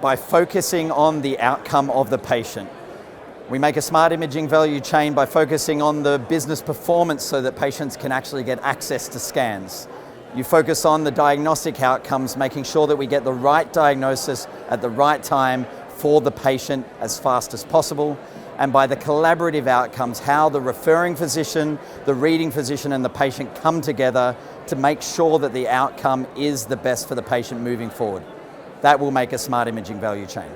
by focusing on the outcome of the patient. We make a smart imaging value chain by focusing on the business performance so that patients can actually get access to scans. You focus on the diagnostic outcomes, making sure that we get the right diagnosis at the right time for the patient as fast as possible. And by the collaborative outcomes, how the referring physician, the reading physician, and the patient come together to make sure that the outcome is the best for the patient moving forward. That will make a smart imaging value chain.